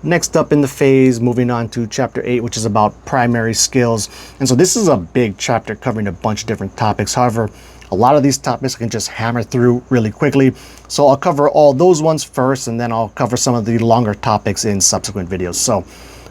Next up in the phase, moving on to chapter 8, which is about primary skills. And so this is a big chapter covering a bunch of different topics. However, a lot of these topics I can just hammer through really quickly. So I'll cover all those ones first, and then I'll cover some of the longer topics in subsequent videos. So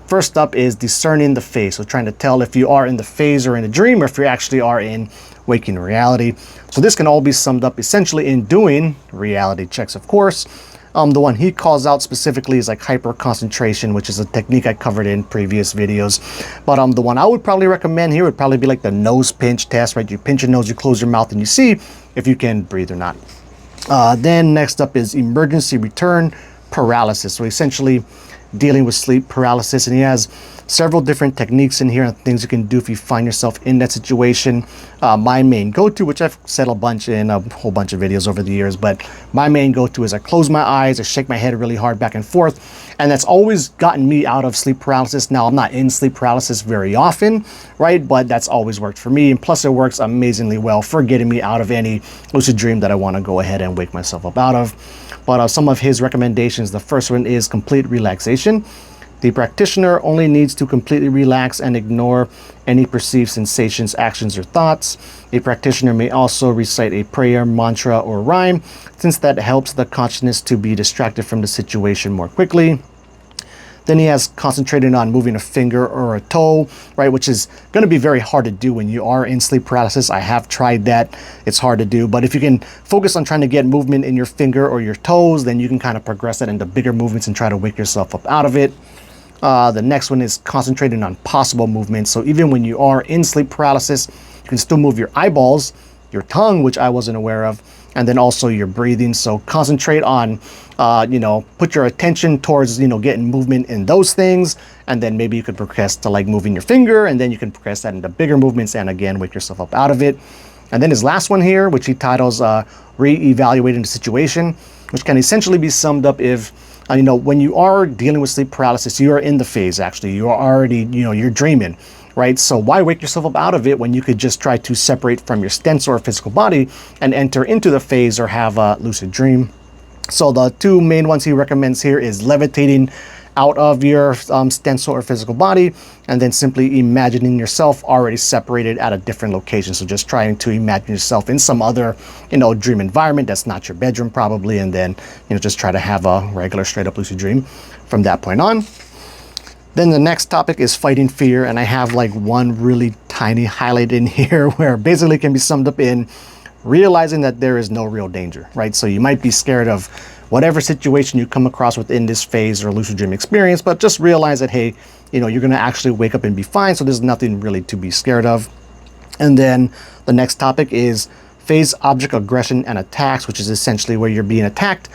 first up is discerning the phase. So trying to tell if you are in the phase or in a dream, or if you actually are in waking reality. So this can all be summed up essentially in doing reality checks, of course. The one he calls out specifically is like hyper concentration, which is a technique I covered in previous videos. But the one I would probably recommend here would probably be like the nose pinch test, right? You pinch your nose, you close your mouth, and you see if you can breathe or not. Then next up is emergency return paralysis. So essentially dealing with sleep paralysis, and he has several different techniques in here and things you can do if you find yourself in that situation. My main go-to, which I've said a bunch in a whole bunch of videos over the years, but my main go-to is I close my eyes, I shake my head really hard back and forth, and that's always gotten me out of sleep paralysis. Now, I'm not in sleep paralysis very often, right? But that's always worked for me, and plus it works amazingly well for getting me out of any lucid dream that I want to go ahead and wake myself up out of. But some of his recommendations, the first one is complete relaxation. The practitioner only needs to completely relax and ignore any perceived sensations, actions, or thoughts. A practitioner may also recite a prayer, mantra, or rhyme, since that helps the consciousness to be distracted from the situation more quickly. Then he has concentrated on moving a finger or a toe, right, which is going to be very hard to do when you are in sleep paralysis. I have tried that. It's hard to do. But if you can focus on trying to get movement in your finger or your toes, then you can kind of progress that into bigger movements and try to wake yourself up out of it. The next one is concentrating on possible movements. So even when you are in sleep paralysis, you can still move your eyeballs, your tongue, which I wasn't aware of, and then also your breathing. So concentrate on, put your attention towards, getting movement in those things. And then maybe you could progress to like moving your finger, and then you can progress that into bigger movements and again, wake yourself up out of it. And then his last one here, which he titles Re-Evaluating the Situation, which can essentially be summed up if, when you are dealing with sleep paralysis, you are in the phase, actually. You are already, you're dreaming, right? So why wake yourself up out of it when you could just try to separate from your stents or physical body and enter into the phase or have a lucid dream? So the two main ones he recommends here is levitating out of your stencil or physical body, and then simply imagining yourself already separated at a different location. So just trying to imagine yourself in some other, dream environment that's not your bedroom probably, and then, just try to have a regular straight up lucid dream from that point on. Then the next topic is fighting fear, and I have like one really tiny highlight in here where basically it can be summed up in realizing that there is no real danger, right? So you might be scared of whatever situation you come across within this phase or lucid dream experience, but just realize that, hey, you're going to actually wake up and be fine. So there's nothing really to be scared of. And then the next topic is phase object aggression and attacks, which is essentially where you're being attacked,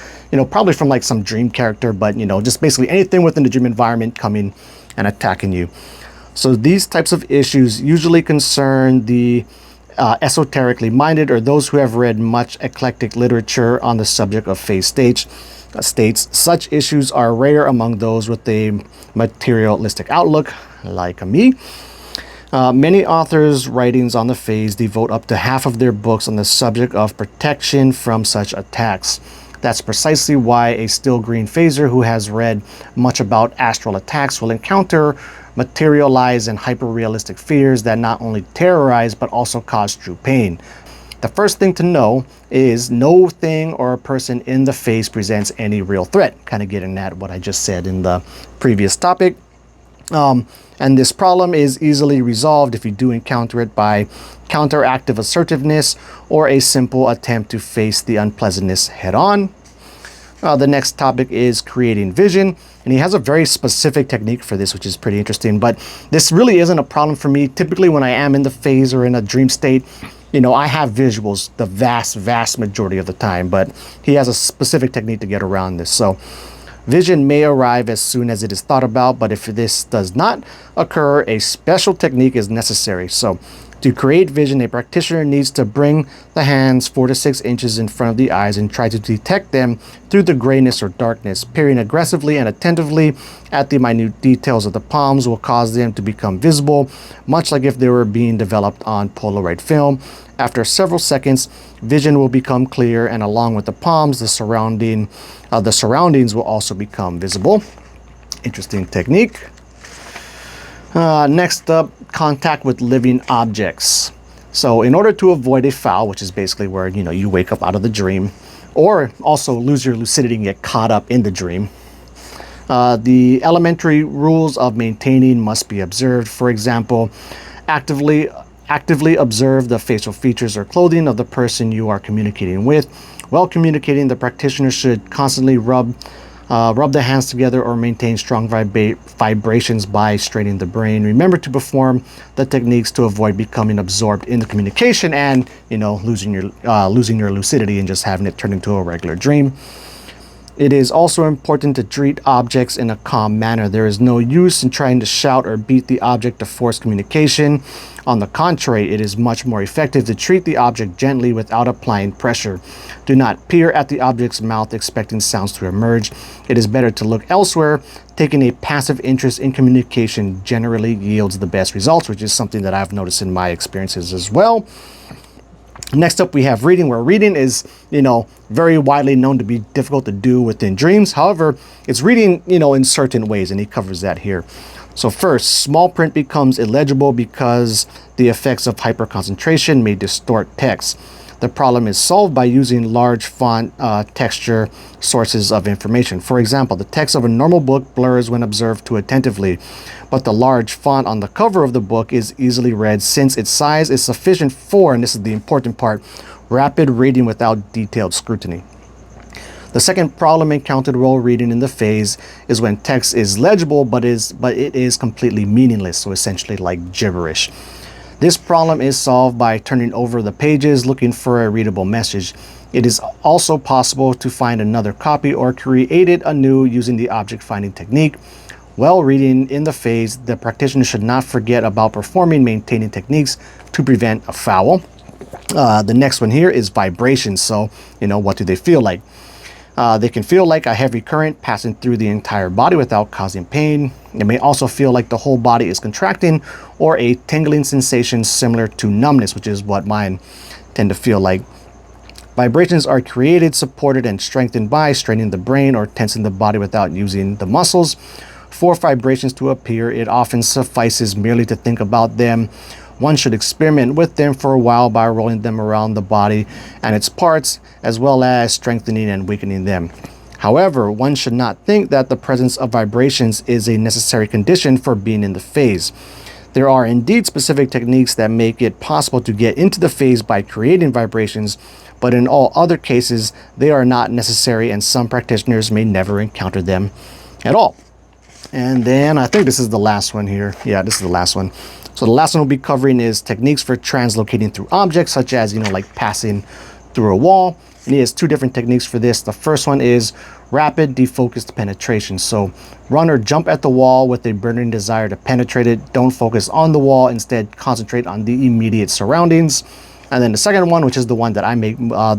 probably from like some dream character, but, just basically anything within the dream environment coming and attacking you. So these types of issues usually concern the esoterically minded, or those who have read much eclectic literature on the subject of phase states. Such issues are rare among those with a materialistic outlook, like me. Many authors' writings on the phase devote up to half of their books on the subject of protection from such attacks. That's precisely why a still green phaser who has read much about astral attacks will encounter materialized and hyper-realistic fears that not only terrorize but also cause true pain. The first thing to know is no thing or person in the phase presents any real threat, kind of getting at what I just said in the previous topic. And this problem is easily resolved if you do encounter it by counteractive assertiveness or a simple attempt to face the unpleasantness head on. The next topic is creating vision, and he has a very specific technique for this, which is pretty interesting, but this really isn't a problem for me. Typically when I am in the phase or in a dream state, I have visuals the vast majority of the time, but he has a specific technique to get around this. So vision may arrive as soon as it is thought about, but if this does not occur, a special technique is necessary. So to create vision, a practitioner needs to bring the hands 4 to 6 inches in front of the eyes and try to detect them through the grayness or darkness. Peering aggressively and attentively at the minute details of the palms will cause them to become visible, much like if they were being developed on Polaroid film. After several seconds, vision will become clear, and along with the palms, the surroundings will also become visible. Interesting technique. Next up, contact with living objects. So in order to avoid a foul, which is basically where, you wake up out of the dream, or also lose your lucidity and get caught up in the dream, the elementary rules of maintaining must be observed. For example, actively observe the facial features or clothing of the person you are communicating with. While communicating, the practitioner should constantly rub the hands together or maintain strong vibrations by straining the brain. Remember to perform the techniques to avoid becoming absorbed in the communication and, losing your lucidity and just having it turn into a regular dream. It is also important to treat objects in a calm manner. There is no use in trying to shout or beat the object to force communication. On the contrary, it is much more effective to treat the object gently without applying pressure. Do not peer at the object's mouth expecting sounds to emerge. It is better to look elsewhere. Taking a passive interest in communication generally yields the best results, which is something that I've noticed in my experiences as well. Next up, we have reading, where reading is, very widely known to be difficult to do within dreams. However, it's reading, in certain ways, and he covers that here. So first, small print becomes illegible because the effects of hyperconcentration may distort text. The problem is solved by using large font texture sources of information. For example, the text of a normal book blurs when observed too attentively, but the large font on the cover of the book is easily read since its size is sufficient for, and this is the important part, rapid reading without detailed scrutiny. The second problem encountered while reading in the phase is when text is legible, but it is completely meaningless, so essentially like gibberish. This problem is solved by turning over the pages looking for a readable message. It is also possible to find another copy or create it anew using the object finding technique. While reading in the phase, the practitioner should not forget about performing maintaining techniques to prevent a foul. The next one here is vibrations. So, what do they feel like? They can feel like a heavy current passing through the entire body without causing pain. It may also feel like the whole body is contracting, or a tingling sensation similar to numbness, which is what mine tend to feel like. Vibrations are created, supported, and strengthened by straining the brain or tensing the body without using the muscles. For vibrations to appear, it often suffices merely to think about them. One should experiment with them for a while by rolling them around the body and its parts, as well as strengthening and weakening them. However, one should not think that the presence of vibrations is a necessary condition for being in the phase. There are indeed specific techniques that make it possible to get into the phase by creating vibrations, but in all other cases, they are not necessary, and some practitioners may never encounter them at all. And then I think this is the last one here. Yeah, this is the last one. So the last one we'll be covering is techniques for translocating through objects, such as, like passing through a wall. And he has two different techniques for this. The first one is rapid defocused penetration. So run or jump at the wall with a burning desire to penetrate it. Don't focus on the wall. Instead, concentrate on the immediate surroundings. And then the second one, which is the one that I make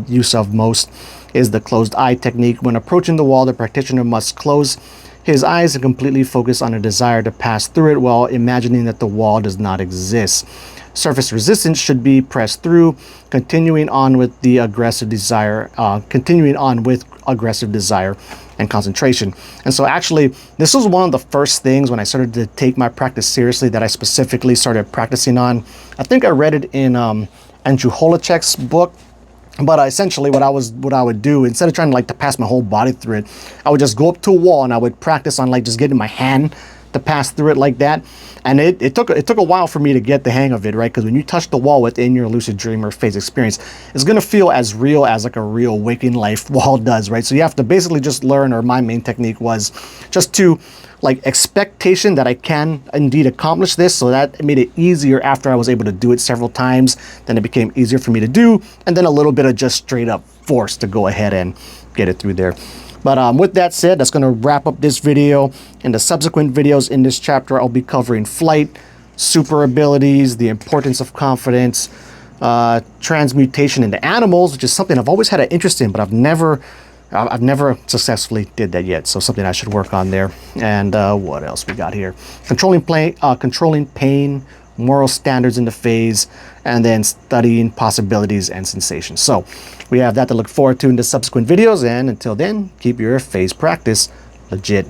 use of most, is the closed eye technique. When approaching the wall, the practitioner must close his eyes and completely focus on a desire to pass through it while imagining that the wall does not exist. Surface resistance should be pressed through, continuing on with aggressive desire and concentration. And so actually, this was one of the first things when I started to take my practice seriously that I specifically started practicing on. I think I read it in Andrew Holacek's book. But essentially what I would do, instead of trying to pass my whole body through it, I would just go up to a wall and I would practice on just getting my hand to pass through it like that. And it took a while for me to get the hang of it, right? Because when you touch the wall within your lucid dream or phase experience, it's going to feel as real as a real waking life wall does, right? So you have to basically just learn, or my main technique was just to expectation that I can indeed accomplish this, so that it made it easier after I was able to do it several times. Then it became easier for me to do, and then a little bit of just straight up force to go ahead and get it through there. But with that said, that's going to wrap up this video. In the subsequent videos in this chapter, I'll be covering flight, super abilities, the importance of confidence, transmutation into animals, which is something I've always had an interest in, but I've never successfully did that yet. So something I should work on there. And what else we got here? Controlling pain, moral standards in the phase, and then studying possibilities and sensations. So we have that to look forward to in the subsequent videos. And until then, keep your phase practice legit.